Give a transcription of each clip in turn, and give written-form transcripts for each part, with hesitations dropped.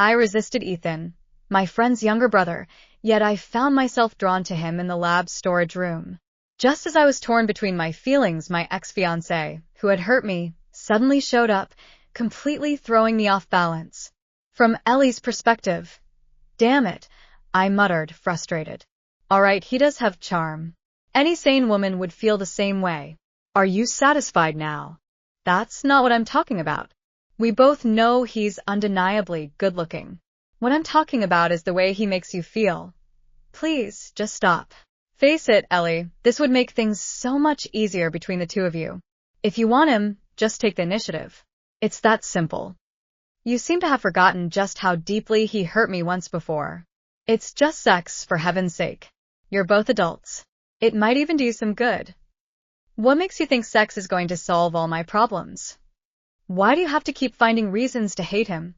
I resisted Ethan, my friend's younger brother, yet I found myself drawn to him in the lab's storage room. Just as I was torn between my feelings, my ex-fiancé, who had hurt me, suddenly showed up, completely throwing me off balance. From Ellie's perspective, damn it, I muttered, frustrated. All right, he does have charm. Any sane woman would feel the same way. Are you satisfied now? That's not what I'm talking about. We both know he's undeniably good-looking. What I'm talking about is the way he makes you feel. Please, just stop. Face it, Ellie, this would make things so much easier between the two of you. If you want him, just take the initiative. It's that simple. You seem to have forgotten just how deeply he hurt me once before. It's just sex, for heaven's sake. You're both adults. It might even do you some good. What makes you think sex is going to solve all my problems? Why do you have to keep finding reasons to hate him?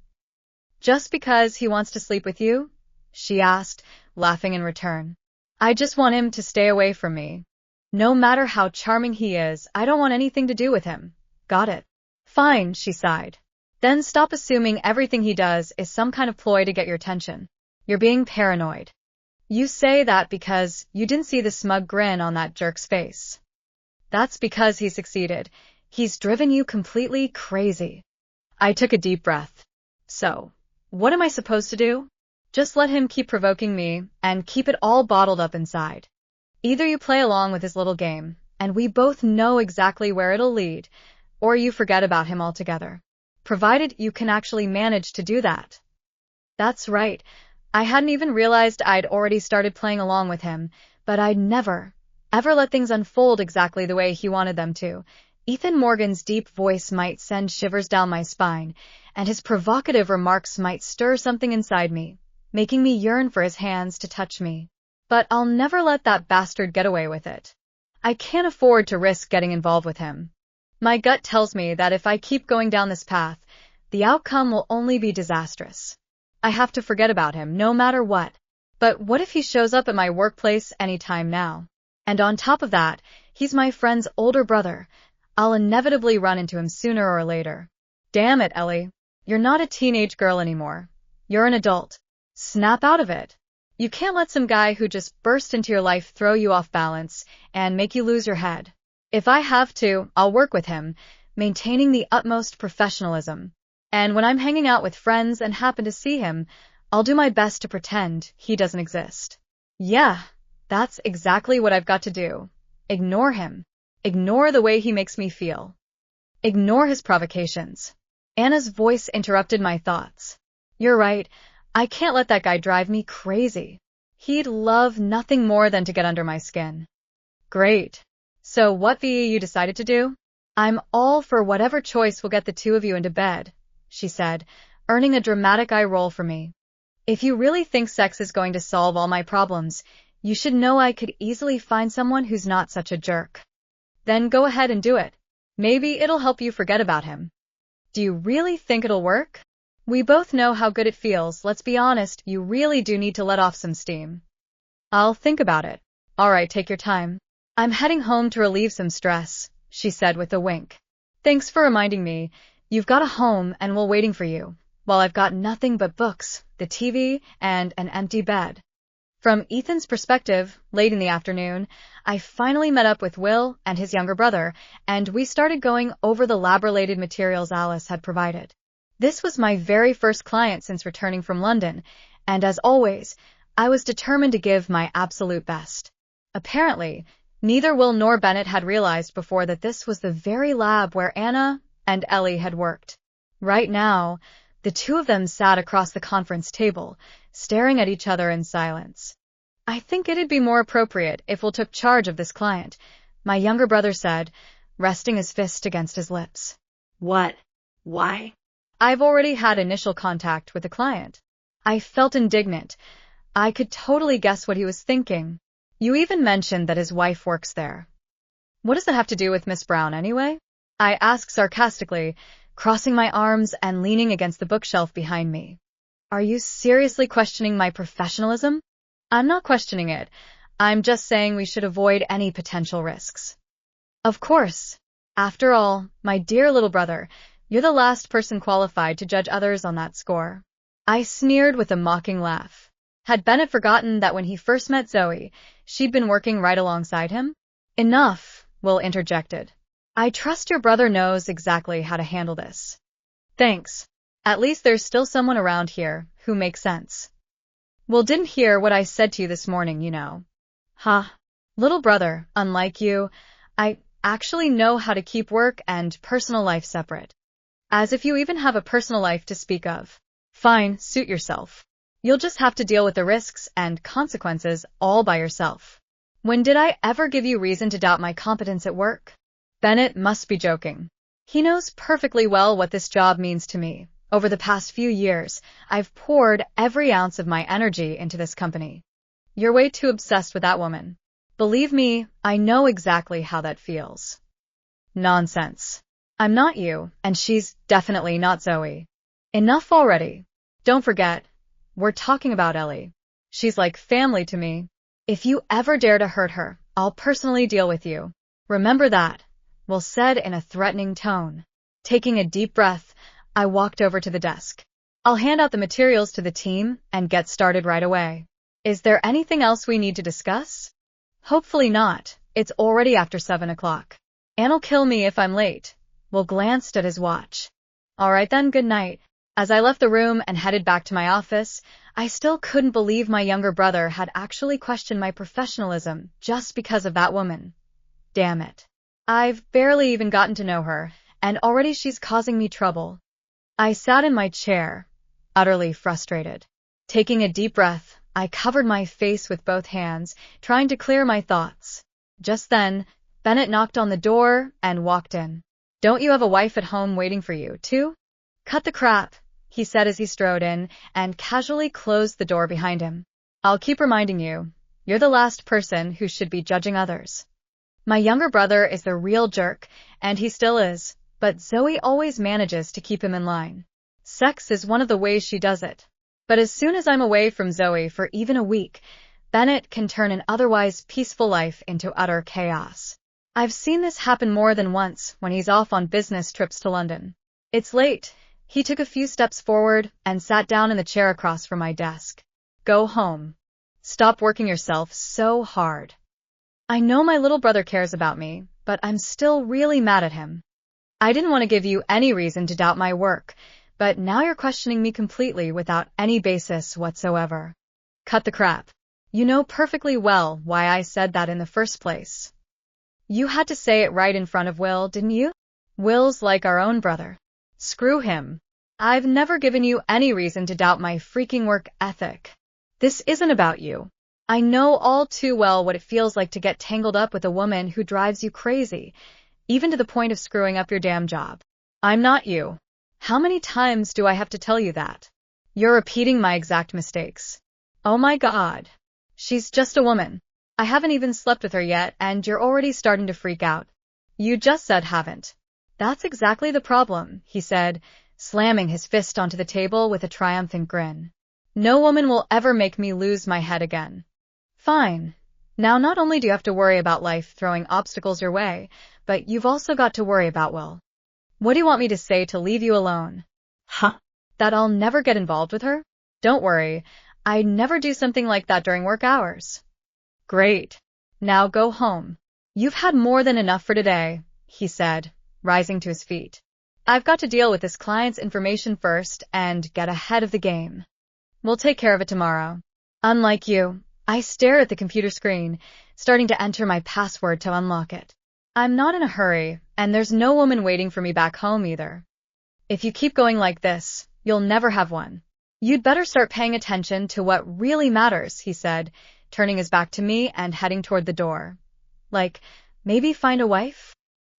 Just because he wants to sleep with you? She asked, laughing in return. I just want him to stay away from me. No matter how charming he is, I don't want anything to do with him. Got it? Fine, she sighed. Then stop assuming everything he does is some kind of ploy to get your attention. You're being paranoid. You say that because you didn't see the smug grin on that jerk's face. That's because he succeeded. He's driven you completely crazy. I took a deep breath. So, what am I supposed to do? Just let him keep provoking me and keep it all bottled up inside. Either you play along with his little game, and we both know exactly where it'll lead, or you forget about him altogether. Provided you can actually manage to do that. That's right. I hadn't even realized I'd already started playing along with him, but I'd never, ever let things unfold exactly the way he wanted them to. Ethan Morgan's deep voice might send shivers down my spine, and his provocative remarks might stir something inside me, making me yearn for his hands to touch me. But I'll never let that bastard get away with it. I can't afford to risk getting involved with him. My gut tells me that if I keep going down this path, the outcome will only be disastrous. I have to forget about him, no matter what. But what if he shows up at my workplace any time now? And on top of that, he's my friend's older brother. I'll inevitably run into him sooner or later. Damn it, Ellie. You're not a teenage girl anymore. You're an adult. Snap out of it. You can't let some guy who just burst into your life throw you off balance and make you lose your head. If I have to, I'll work with him, maintaining the utmost professionalism. And when I'm hanging out with friends and happen to see him, I'll do my best to pretend he doesn't exist. Yeah, that's exactly what I've got to do. Ignore him. Ignore the way he makes me feel. Ignore his provocations. Anna's voice interrupted my thoughts. You're right. I can't let that guy drive me crazy. He'd love nothing more than to get under my skin. Great. So what VE you decided to do? I'm all for whatever choice will get the two of you into bed, she said, earning a dramatic eye roll for me. If you really think sex is going to solve all my problems, you should know I could easily find someone who's not such a jerk. Then go ahead and do it. Maybe it'll help you forget about him. Do you really think it'll work? We both know how good it feels. Let's be honest, you really do need to let off some steam. I'll think about it. All right, take your time. I'm heading home to relieve some stress, she said with a wink. Thanks for reminding me. You've got a home and we're waiting for you, while I've got nothing but books, the TV, and an empty bed. From Ethan's perspective, late in the afternoon, I finally met up with Will and his younger brother, and we started going over the lab-related materials Alice had provided. This was my very first client since returning from London, and as always, I was determined to give my absolute best. Apparently, neither Will nor Bennett had realized before that this was the very lab where Anna and Ellie had worked. Right now, the two of them sat across the conference table, staring at each other in silence. I think it'd be more appropriate if Will took charge of this client, my younger brother said, resting his fist against his lips. What? Why? I've already had initial contact with the client. I felt indignant. I could totally guess what he was thinking. You even mentioned that his wife works there. What does that have to do with Miss Brown anyway? I asked sarcastically, crossing my arms and leaning against the bookshelf behind me. Are you seriously questioning my professionalism? I'm not questioning it. I'm just saying we should avoid any potential risks. Of course. After all, my dear little brother, you're the last person qualified to judge others on that score. I sneered with a mocking laugh. Had Bennett forgotten that when he first met Zoe, she'd been working right alongside him? Enough, Will interjected. I trust your brother knows exactly how to handle this. Thanks. At least there's still someone around here who makes sense. Will didn't hear what I said to you this morning, you know. Huh. Little brother, unlike you, I actually know how to keep work and personal life separate. As if you even have a personal life to speak of. Fine, suit yourself. You'll just have to deal with the risks and consequences all by yourself. When did I ever give you reason to doubt my competence at work? Bennett must be joking. He knows perfectly well what this job means to me. Over the past few years, I've poured every ounce of my energy into this company. You're way too obsessed with that woman. Believe me, I know exactly how that feels. Nonsense. I'm not you, and she's definitely not Zoe. Enough already. Don't forget, we're talking about Ellie. She's like family to me. If you ever dare to hurt her, I'll personally deal with you. Remember that, Will said in a threatening tone. Taking a deep breath, I walked over to the desk. I'll hand out the materials to the team and get started right away. Is there anything else we need to discuss? Hopefully not. It's already after 7 o'clock. Anne'll kill me if I'm late. Will glanced at his watch. All right then, good night. As I left the room and headed back to my office, I still couldn't believe my younger brother had actually questioned my professionalism just because of that woman. Damn it. I've barely even gotten to know her, and already she's causing me trouble. I sat in my chair, utterly frustrated. Taking a deep breath, I covered my face with both hands, trying to clear my thoughts. Just then, Bennett knocked on the door and walked in. Don't you have a wife at home waiting for you, too? Cut the crap, he said as he strode in and casually closed the door behind him. I'll keep reminding you, you're the last person who should be judging others. My younger brother is the real jerk, and he still is, but Zoe always manages to keep him in line. Sex is one of the ways she does it. But as soon as I'm away from Zoe for even a week, Bennett can turn an otherwise peaceful life into utter chaos. I've seen this happen more than once when he's off on business trips to London. It's late. He took a few steps forward and sat down in the chair across from my desk. Go home. Stop working yourself so hard. I know my little brother cares about me, but I'm still really mad at him. I didn't want to give you any reason to doubt my work, but now you're questioning me completely without any basis whatsoever. Cut the crap. You know perfectly well why I said that in the first place. You had to say it right in front of Will, didn't you? Will's like our own brother. Screw him. I've never given you any reason to doubt my freaking work ethic. This isn't about you. I know all too well what it feels like to get tangled up with a woman who drives you crazy, even to the point of screwing up your damn job. I'm not you. How many times do I have to tell you that? You're repeating my exact mistakes. Oh my God. She's just a woman. I haven't even slept with her yet, and you're already starting to freak out. You just said haven't. That's exactly the problem, he said, slamming his fist onto the table with a triumphant grin. No woman will ever make me lose my head again. Fine. Now not only do you have to worry about life throwing obstacles your way, but you've also got to worry about Will. What do you want me to say to leave you alone? Huh? That I'll never get involved with her? Don't worry, I'd never do something like that during work hours. Great. Now go home. You've had more than enough for today, he said, rising to his feet. I've got to deal with this client's information first and get ahead of the game. We'll take care of it tomorrow. Unlike you, I stare at the computer screen, starting to enter my password to unlock it. I'm not in a hurry, and there's no woman waiting for me back home either. If you keep going like this, you'll never have one. You'd better start paying attention to what really matters, he said, turning his back to me and heading toward the door. Like, maybe find a wife?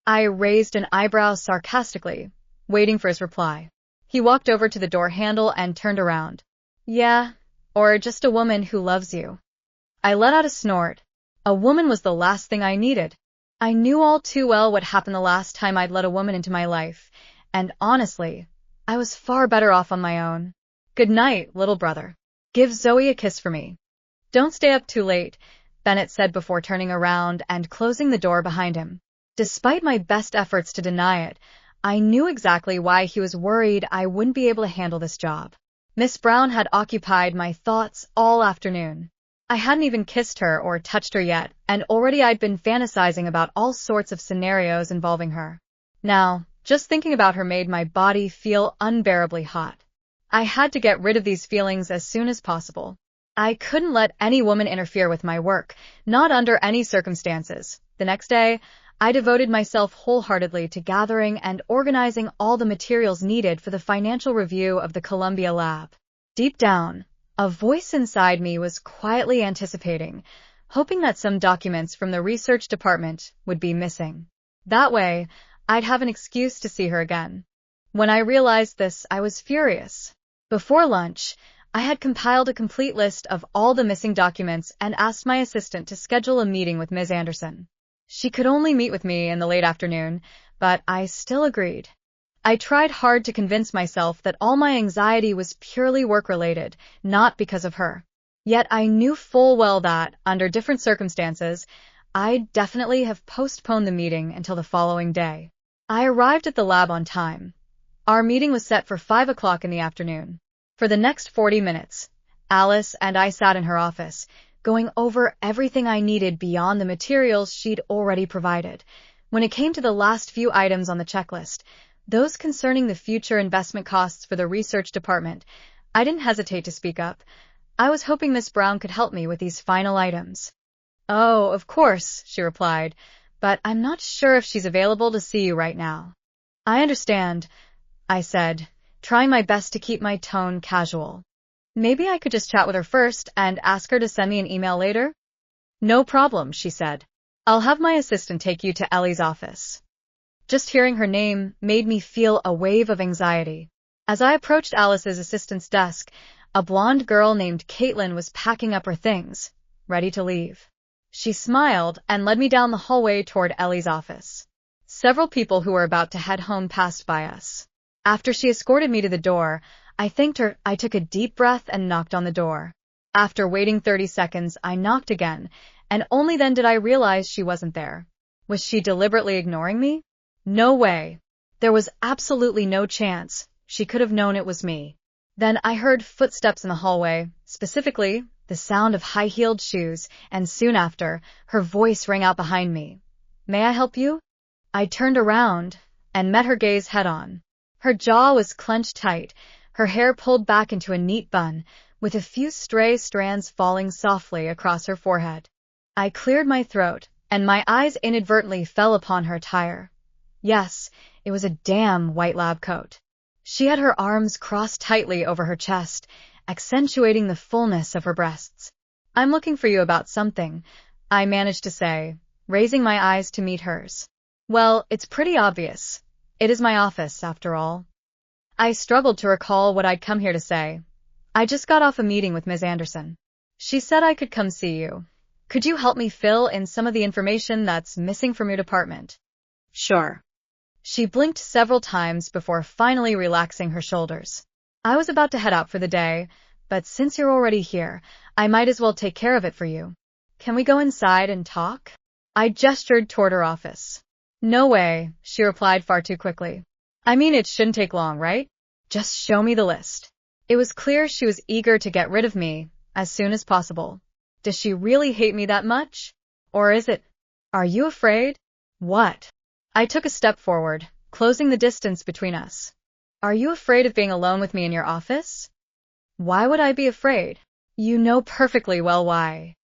I raised an eyebrow sarcastically, waiting for his reply. He walked over to the door handle and turned around. Yeah, or just a woman who loves you. I let out a snort. A woman was the last thing I needed. I knew all too well what happened the last time I'd let a woman into my life, and honestly, I was far better off on my own. Good night, little brother. Give Zoe a kiss for me. Don't stay up too late, Bennett said before turning around and closing the door behind him. Despite my best efforts to deny it, I knew exactly why he was worried I wouldn't be able to handle this job. Miss Brown had occupied my thoughts all afternoon. I hadn't even kissed her or touched her yet, and already I'd been fantasizing about all sorts of scenarios involving her. Now, just thinking about her made my body feel unbearably hot. I had to get rid of these feelings as soon as possible. I couldn't let any woman interfere with my work, not under any circumstances. The next day, I devoted myself wholeheartedly to gathering and organizing all the materials needed for the financial review of the Columbia lab. Deep down, a voice inside me was quietly anticipating, hoping that some documents from the research department would be missing. That way, I'd have an excuse to see her again. When I realized this, I was furious. Before lunch, I had compiled a complete list of all the missing documents and asked my assistant to schedule a meeting with Ms. Anderson. She could only meet with me in the late afternoon, but I still agreed. I tried hard to convince myself that all my anxiety was purely work-related, not because of her. Yet I knew full well that, under different circumstances, I'd definitely have postponed the meeting until the following day. I arrived at the lab on time. Our meeting was set for 5 o'clock in the afternoon. For the next 40 minutes, Alice and I sat in her office, going over everything I needed beyond the materials she'd already provided. When it came to the last few items on the checklist, those concerning the future investment costs for the research department, I didn't hesitate to speak up. I was hoping Miss Brown could help me with these final items. "Oh, of course," she replied, "but I'm not sure if she's available to see you right now." "I understand," I said, trying my best to keep my tone casual. "Maybe I could just chat with her first and ask her to send me an email later?" "No problem," she said. "I'll have my assistant take you to Ellie's office." Just hearing her name made me feel a wave of anxiety. As I approached Alice's assistant's desk, a blonde girl named Caitlin was packing up her things, ready to leave. She smiled and led me down the hallway toward Ellie's office. Several people who were about to head home passed by us. After she escorted me to the door, I thanked her. I took a deep breath and knocked on the door. After waiting 30 seconds, I knocked again, and only then did I realize she wasn't there. Was she deliberately ignoring me? No way. There was absolutely no chance she could have known it was me. Then I heard footsteps in the hallway, specifically the sound of high-heeled shoes, and soon after, her voice rang out behind me. "May I help you?" I turned around and met her gaze head-on. Her jaw was clenched tight, her hair pulled back into a neat bun, with a few stray strands falling softly across her forehead. I cleared my throat, and my eyes inadvertently fell upon her attire. Yes, it was a damn white lab coat. She had her arms crossed tightly over her chest, accentuating the fullness of her breasts. "I'm looking for you about something," I managed to say, raising my eyes to meet hers. "Well, it's pretty obvious. It is my office, after all." I struggled to recall what I'd come here to say. "I just got off a meeting with Ms. Anderson. She said I could come see you. Could you help me fill in some of the information that's missing from your department?" Sure. She blinked several times before finally relaxing her shoulders. "I was about to head out for the day, but since you're already here, I might as well take care of it for you. Can we go inside and talk?" I gestured toward her office. "No way," she replied far too quickly. "I mean, it shouldn't take long, right? Just show me the list." It was clear she was eager to get rid of me as soon as possible. Does she really hate me that much? Or is it? "Are you afraid?" "What?" I took a step forward, closing the distance between us. "Are you afraid of being alone with me in your office?" "Why would I be afraid? You know perfectly well why."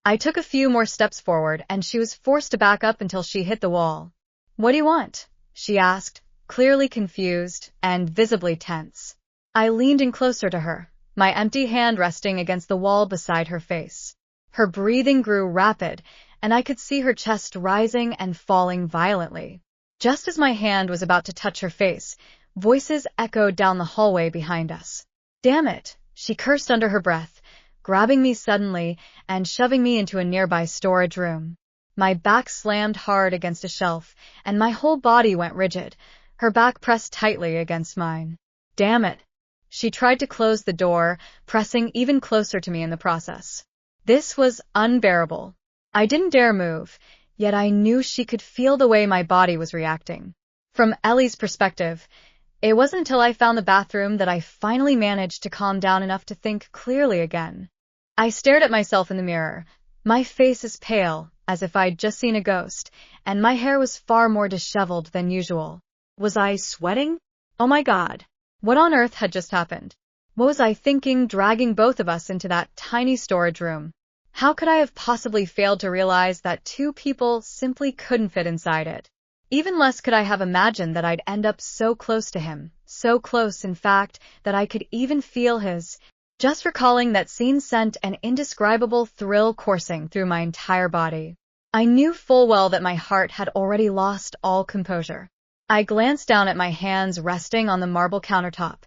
I took a few more steps forward, and she was forced to back up until she hit the wall. "What do you want?" she asked, clearly confused and visibly tense. I leaned in closer to her, my empty hand resting against the wall beside her face. Her breathing grew rapid, and I could see her chest rising and falling violently. Just as my hand was about to touch her face, voices echoed down the hallway behind us. "Damn it," she cursed under her breath, grabbing me suddenly and shoving me into a nearby storage room. My back slammed hard against a shelf, and my whole body went rigid, her back pressed tightly against mine. "Damn it." She tried to close the door, pressing even closer to me in the process. This was unbearable. I didn't dare move, yet I knew she could feel the way my body was reacting. From Ellie's perspective, It wasn't until I found the bathroom that I finally managed to calm down enough to think clearly again. I stared at myself in the mirror. My face is pale, as if I'd just seen a ghost, and my hair was far more disheveled than usual. Was I sweating? Oh my God. What on earth had just happened? What was I thinking, dragging both of us into that tiny storage room? How could I have possibly failed to realize that two people simply couldn't fit inside it? Even less could I have imagined that I'd end up so close to him, so close, in fact, that I could even feel his. Just recalling that scene sent an indescribable thrill coursing through my entire body. I knew full well that my heart had already lost all composure. I glanced down at my hands resting on the marble countertop.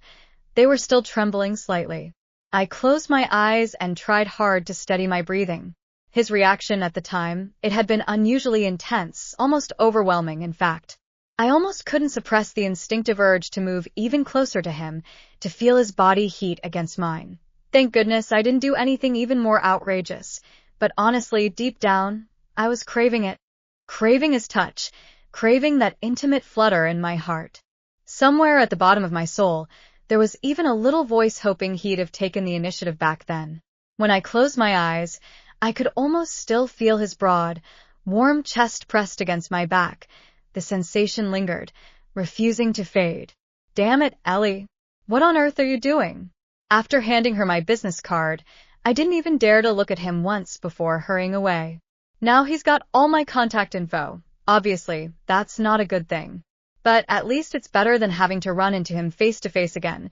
They were still trembling slightly. I closed my eyes and tried hard to steady my breathing. His reaction at the time, it had been unusually intense, almost overwhelming, in fact. I almost couldn't suppress the instinctive urge to move even closer to him, to feel his body heat against mine. Thank goodness I didn't do anything even more outrageous, but honestly, deep down, I was craving it. Craving his touch, craving that intimate flutter in my heart. Somewhere at the bottom of my soul, there was even a little voice hoping he'd have taken the initiative back then. When I closed my eyes, I could almost still feel his broad, warm chest pressed against my back. The sensation lingered, refusing to fade. Damn it, Ellie. What on earth are you doing? After handing her my business card, I didn't even dare to look at him once before hurrying away. Now he's got all my contact info. Obviously, that's not a good thing. But at least it's better than having to run into him face to face again.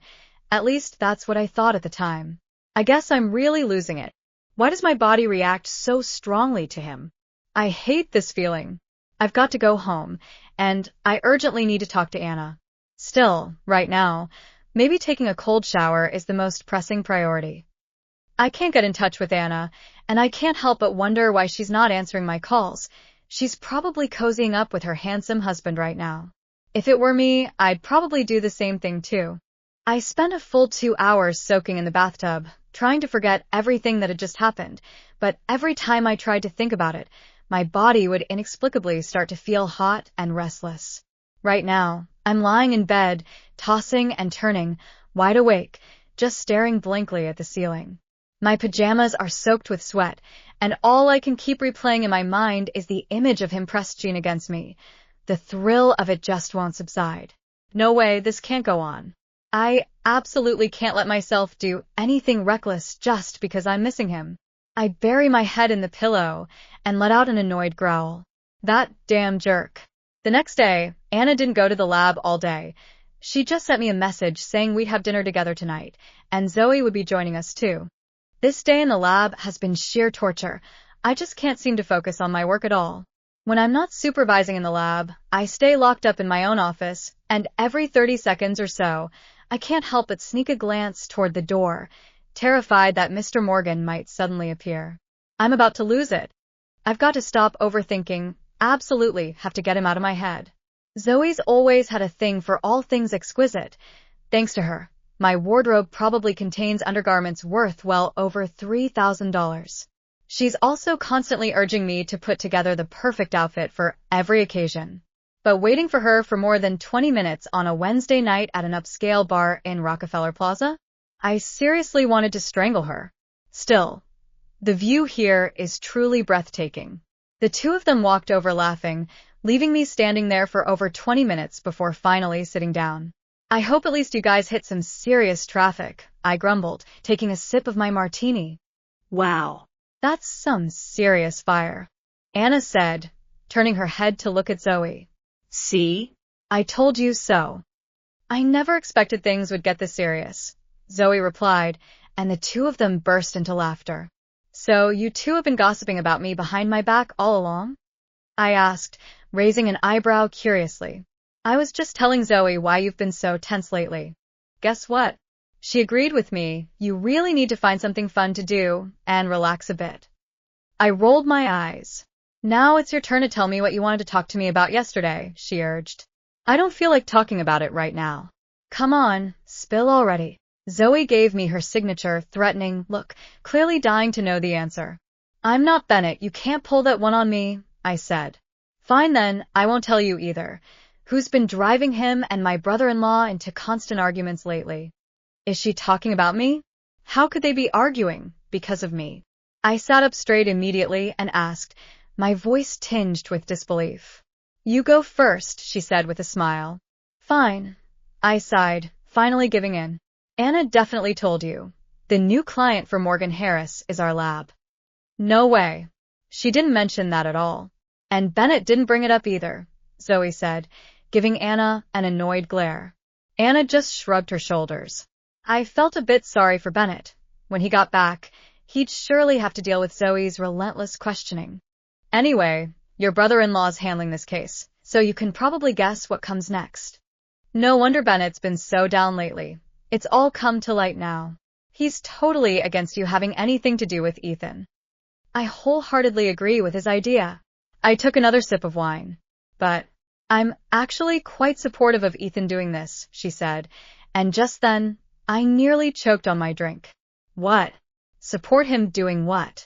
At least that's what I thought at the time. I guess I'm really losing it. Why does my body react so strongly to him? I hate this feeling. I've got to go home, and I urgently need to talk to Anna. Still, right now, maybe taking a cold shower is the most pressing priority. I can't get in touch with Anna, and I can't help but wonder why she's not answering my calls. She's probably cozying up with her handsome husband right now. If it were me, I'd probably do the same thing too. I spent a full 2 hours soaking in the bathtub, trying to forget everything that had just happened, but every time I tried to think about it, my body would inexplicably start to feel hot and restless. Right now, I'm lying in bed, tossing and turning, wide awake, just staring blankly at the ceiling. My pajamas are soaked with sweat, and all I can keep replaying in my mind is the image of him pressed against me. The thrill of it just won't subside. No way, this can't go on. I absolutely can't let myself do anything reckless just because I'm missing him. I bury my head in the pillow and let out an annoyed growl. That damn jerk. The next day, Anna didn't go to the lab all day. She just sent me a message saying we'd have dinner together tonight, and Zoe would be joining us too. This day in the lab has been sheer torture. I just can't seem to focus on my work at all. When I'm not supervising in the lab, I stay locked up in my own office, and every 30 seconds or so, I can't help but sneak a glance toward the door, terrified that Mr. Morgan might suddenly appear. I'm about to lose it. I've got to stop overthinking, absolutely have to get him out of my head. Zoe's always had a thing for all things exquisite. Thanks to her, my wardrobe probably contains undergarments worth well over $3,000. She's also constantly urging me to put together the perfect outfit for every occasion. But waiting for her for more than 20 minutes on a Wednesday night at an upscale bar in Rockefeller Plaza? I seriously wanted to strangle her. Still, the view here is truly breathtaking. The two of them walked over laughing, leaving me standing there for over 20 minutes before finally sitting down. I hope at least you guys hit some serious traffic, I grumbled, taking a sip of my martini. Wow. That's some serious fire, Anna said, turning her head to look at Zoe. See? I told you so. I never expected things would get this serious, Zoe replied, and the two of them burst into laughter. So you two have been gossiping about me behind my back all along? I asked, raising an eyebrow curiously. I was just telling Zoe why you've been so tense lately. Guess what? She agreed with me. You really need to find something fun to do and relax a bit. I rolled my eyes. Now it's your turn to tell me what you wanted to talk to me about yesterday, she urged. I don't feel like talking about it right now. Come on, spill already. Zoe gave me her signature, threatening look, clearly dying to know the answer. I'm not Bennett, you can't pull that one on me, I said. Fine then, I won't tell you either. who's been driving him and my brother-in-law into constant arguments lately. Is she talking about me? How could they be arguing because of me? I sat up straight immediately and asked, my voice tinged with disbelief. You go first, she said with a smile. Fine. I sighed, finally giving in. Anna definitely told you. The new client for Morgan Harris is our lab. No way. She didn't mention that at all. And Bennett didn't bring it up either, Zoe said, giving Anna an annoyed glare. Anna just shrugged her shoulders. I felt a bit sorry for Bennett. When he got back, he'd surely have to deal with Zoe's relentless questioning. Anyway, your brother-in-law's handling this case, so you can probably guess what comes next. No wonder Bennett's been so down lately. It's all come to light now. He's totally against you having anything to do with Ethan. I wholeheartedly agree with his idea. I took another sip of wine. But I'm actually quite supportive of Ethan doing this, she said, and just then, I nearly choked on my drink. What? Support him doing what?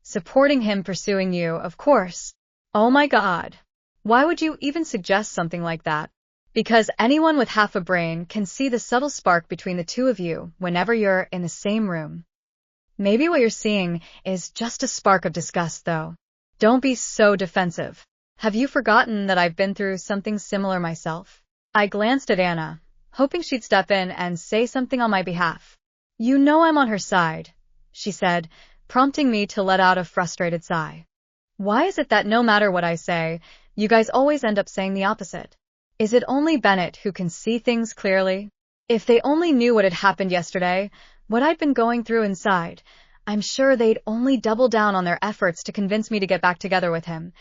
Supporting him pursuing you, of course. Oh my God. Why would you even suggest something like that? Because anyone with half a brain can see the subtle spark between the two of you whenever you're in the same room. Maybe what you're seeing is just a spark of disgust, though. Don't be so defensive. Have you forgotten that I've been through something similar myself? I glanced at Anna, hoping she'd step in and say something on my behalf. You know I'm on her side, she said, prompting me to let out a frustrated sigh. Why is it that no matter what I say, you guys always end up saying the opposite? Is it only Bennett who can see things clearly? If they only knew what had happened yesterday, what I'd been going through inside, I'm sure they'd only double down on their efforts to convince me to get back together with him.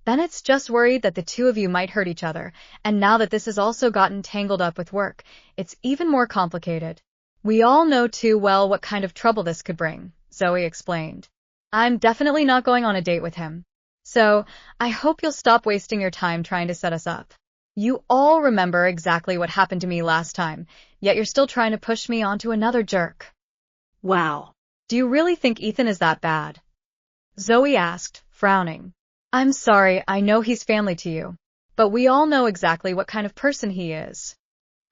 Bennett's just worried that the two of you might hurt each other, and now that this has also gotten tangled up with work, it's even more complicated. We all know too well what kind of trouble this could bring, Zoe explained. I'm definitely not going on a date with him. So, I hope you'll stop wasting your time trying to set us up. You all remember exactly what happened to me last time, yet you're still trying to push me onto another jerk. Wow. Do you really think Ethan is that bad? Zoe asked, frowning. I'm sorry, I know he's family to you, but we all know exactly what kind of person he is.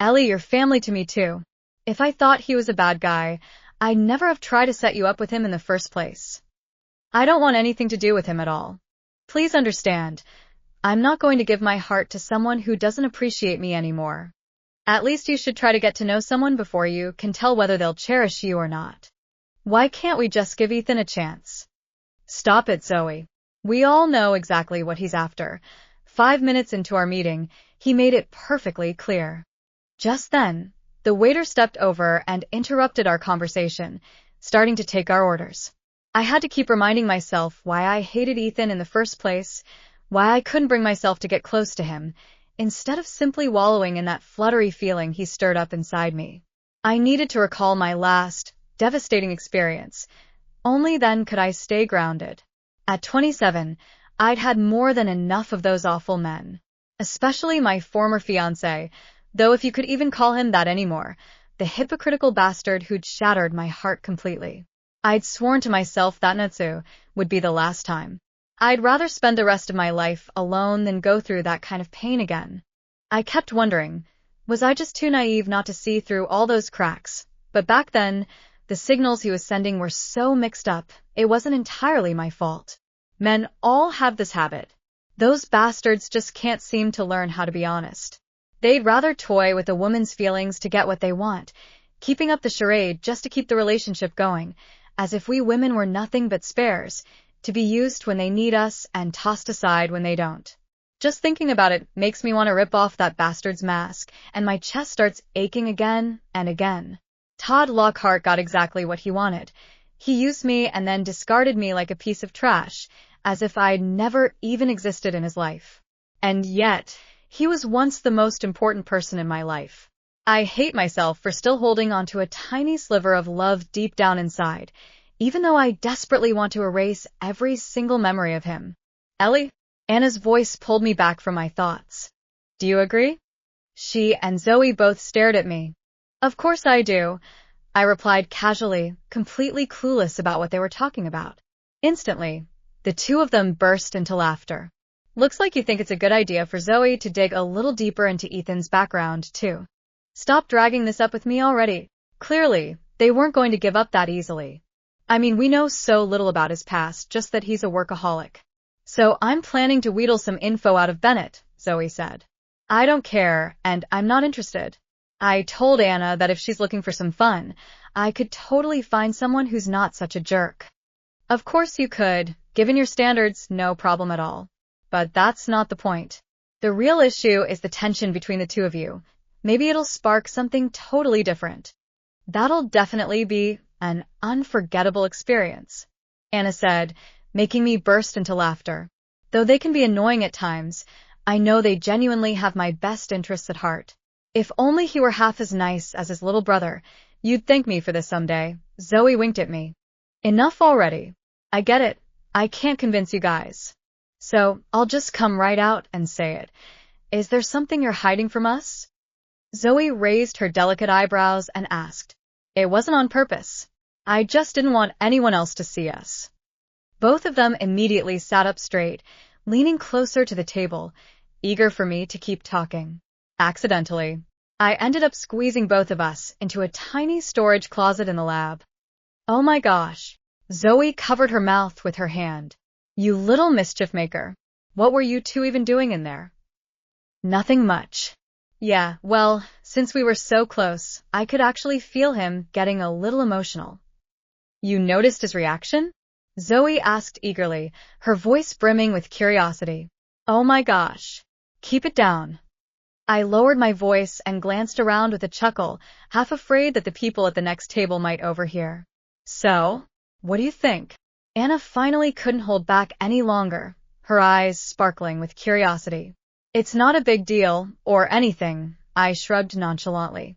Ellie, you're family to me too. If I thought he was a bad guy, I'd never have tried to set you up with him in the first place. I don't want anything to do with him at all. Please understand, I'm not going to give my heart to someone who doesn't appreciate me anymore. At least you should try to get to know someone before you can tell whether they'll cherish you or not. Why can't we just give Ethan a chance? Stop it, Zoe. We all know exactly what he's after. 5 minutes into our meeting, he made it perfectly clear. Just then, the waiter stepped over and interrupted our conversation, starting to take our orders. I had to keep reminding myself why I hated Ethan in the first place, why I couldn't bring myself to get close to him, instead of simply wallowing in that fluttery feeling he stirred up inside me. I needed to recall my last, devastating experience. Only then could I stay grounded. At 27, I'd had more than enough of those awful men. Especially my former fiancé, though if you could even call him that anymore, the hypocritical bastard who'd shattered my heart completely. I'd sworn to myself that Natsu would be the last time. I'd rather spend the rest of my life alone than go through that kind of pain again. I kept wondering, was I just too naive not to see through all those cracks? But back then, the signals he was sending were so mixed up, it wasn't entirely my fault. Men all have this habit. Those bastards just can't seem to learn how to be honest. They'd rather toy with a woman's feelings to get what they want, keeping up the charade just to keep the relationship going, as if we women were nothing but spares, to be used when they need us and tossed aside when they don't. Just thinking about it makes me want to rip off that bastard's mask, and my chest starts aching again and again. Todd Lockhart got exactly what he wanted. He used me and then discarded me like a piece of trash, as if I'd never even existed in his life. And yet, he was once the most important person in my life. I hate myself for still holding onto a tiny sliver of love deep down inside, even though I desperately want to erase every single memory of him. Ellie? Anna's voice pulled me back from my thoughts. Do you agree? She and Zoe both stared at me. Of course I do, I replied casually, completely clueless about what they were talking about. Instantly, the two of them burst into laughter. Looks like you think it's a good idea for Zoe to dig a little deeper into Ethan's background, too. Stop dragging this up with me already. Clearly, they weren't going to give up that easily. I mean, we know so little about his past, just that he's a workaholic. So I'm planning to wheedle some info out of Bennett, Zoe said. I don't care, and I'm not interested. I told Anna that if she's looking for some fun, I could totally find someone who's not such a jerk. Of course you could. Given your standards, no problem at all. But that's not the point. The real issue is the tension between the two of you. Maybe it'll spark something totally different. That'll definitely be an unforgettable experience, Anna said, making me burst into laughter. Though they can be annoying at times, I know they genuinely have my best interests at heart. If only he were half as nice as his little brother, you'd thank me for this someday. Zoe winked at me. Enough already. I get it. I can't convince you guys. So I'll just come right out and say it. Is there something you're hiding from us? Zoe raised her delicate eyebrows and asked. It wasn't on purpose. I just didn't want anyone else to see us. Both of them immediately sat up straight, leaning closer to the table, eager for me to keep talking. Accidentally, I ended up squeezing both of us into a tiny storage closet in the lab. Oh my gosh. Zoe covered her mouth with her hand. You little mischief maker. What were you two even doing in there? Nothing much. Yeah, well, since we were so close, I could actually feel him getting a little emotional. You noticed his reaction? Zoe asked eagerly, her voice brimming with curiosity. Oh my gosh. Keep it down. I lowered my voice and glanced around with a chuckle, half afraid that the people at the next table might overhear. So, what do you think? Anna finally couldn't hold back any longer, her eyes sparkling with curiosity. It's not a big deal, or anything, I shrugged nonchalantly.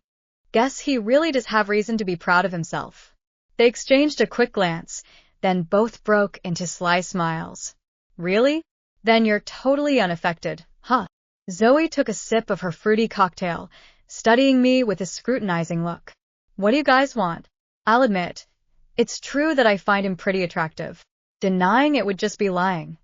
Guess he really does have reason to be proud of himself. They exchanged a quick glance, then both broke into sly smiles. Really? Then you're totally unaffected, huh? Zoe took a sip of her fruity cocktail, studying me with a scrutinizing look. What do you guys want? I'll admit, it's true that I find him pretty attractive. Denying it would just be lying.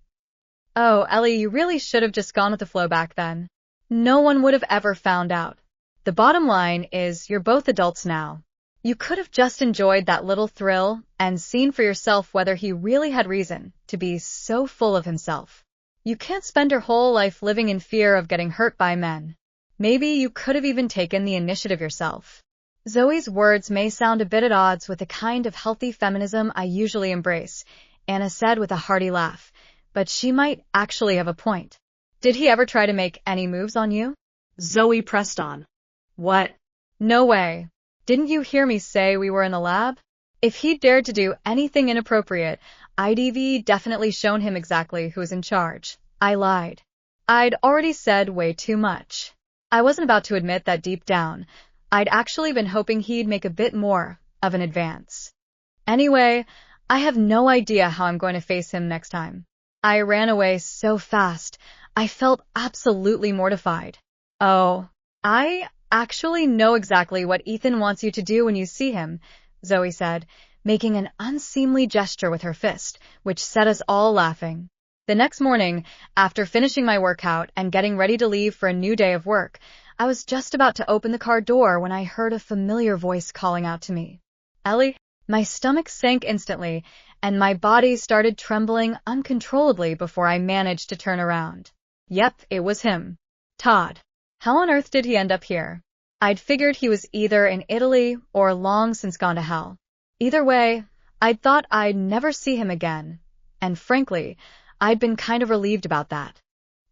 Oh, Ellie, you really should have just gone with the flow back then. No one would have ever found out. The bottom line is you're both adults now. You could have just enjoyed that little thrill and seen for yourself whether he really had reason to be so full of himself. You can't spend your whole life living in fear of getting hurt by men. Maybe you could have even taken the initiative yourself. Zoe's words may sound a bit at odds with the kind of healthy feminism I usually embrace, Anna said with a hearty laugh, but she might actually have a point. Did he ever try to make any moves on you? Zoe pressed on. What? No way. Didn't you hear me say we were in the lab? If he'd dared to do anything inappropriate, I'd definitely shown him exactly who was in charge. I lied. I'd already said way too much. I wasn't about to admit that deep down, I'd actually been hoping he'd make a bit more of an advance. Anyway, I have no idea how I'm going to face him next time. I ran away so fast, I felt absolutely mortified. Oh, I actually know exactly what Ethan wants you to do when you see him, Zoe said, making an unseemly gesture with her fist, which set us all laughing. The next morning, after finishing my workout and getting ready to leave for a new day of work, I was just about to open the car door when I heard a familiar voice calling out to me. Ellie? My stomach sank instantly, and my body started trembling uncontrollably before I managed to turn around. Yep, it was him. Todd. How on earth did he end up here? I'd figured he was either in Italy or long since gone to hell. Either way, I'd thought I'd never see him again, and frankly, I'd been kind of relieved about that.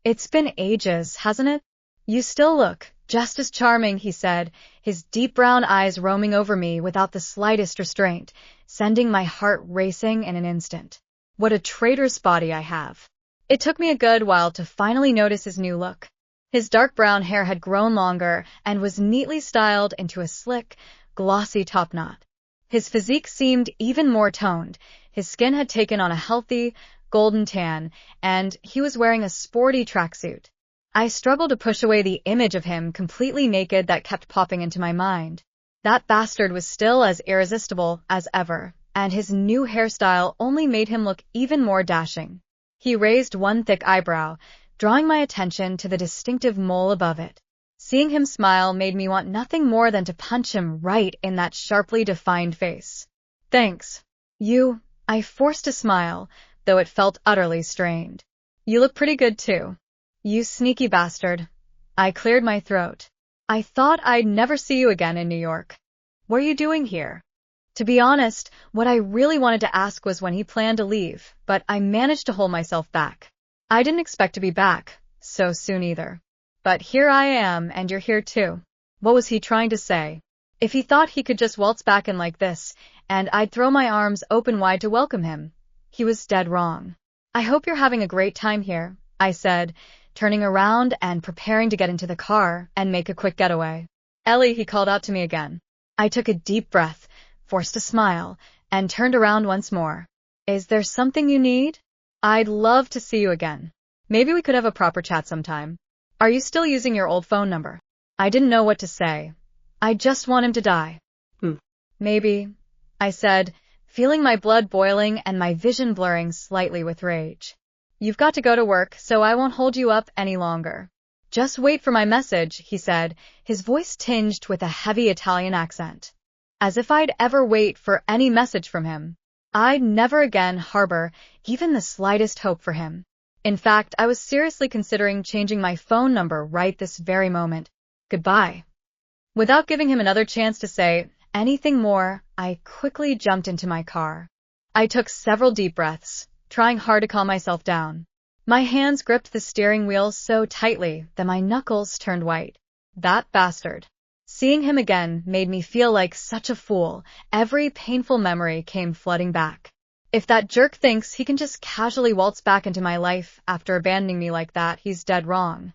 It's been ages, hasn't it? You still look just as charming, he said, his deep brown eyes roaming over me without the slightest restraint, sending my heart racing in an instant. What a traitorous body I have. It took me a good while to finally notice his new look. His dark brown hair had grown longer and was neatly styled into a slick, glossy topknot. His physique seemed even more toned. His skin had taken on a healthy, golden tan, and he was wearing a sporty tracksuit. I struggled to push away the image of him completely naked that kept popping into my mind. That bastard was still as irresistible as ever, and his new hairstyle only made him look even more dashing. He raised one thick eyebrow, drawing my attention to the distinctive mole above it. Seeing him smile made me want nothing more than to punch him right in that sharply defined face. Thanks. I forced a smile, though it felt utterly strained. You look pretty good too. You sneaky bastard. I cleared my throat. I thought I'd never see you again in New York. What are you doing here? To be honest, what I really wanted to ask was when he planned to leave, but I managed to hold myself back. I didn't expect to be back so soon either. But here I am, and you're here too. What was he trying to say? If he thought he could just waltz back in like this, and I'd throw my arms open wide to welcome him, he was dead wrong. I hope you're having a great time here, I said, turning around and preparing to get into the car and make a quick getaway. Ellie, he called out to me again. I took a deep breath, forced a smile, and turned around once more. Is there something you need? I'd love to see you again. Maybe we could have a proper chat sometime. Are you still using your old phone number? I didn't know what to say. I just want him to die. Maybe, I said, feeling my blood boiling and my vision blurring slightly with rage. You've got to go to work, so I won't hold you up any longer. Just wait for my message, he said, his voice tinged with a heavy Italian accent. As if I'd ever wait for any message from him. I'd never again harbor even the slightest hope for him. In fact, I was seriously considering changing my phone number right this very moment. Goodbye. Without giving him another chance to say anything more, I quickly jumped into my car. I took several deep breaths, trying hard to calm myself down. My hands gripped the steering wheel so tightly that my knuckles turned white. That bastard. Seeing him again made me feel like such a fool. Every painful memory came flooding back. If that jerk thinks he can just casually waltz back into my life after abandoning me like that, he's dead wrong.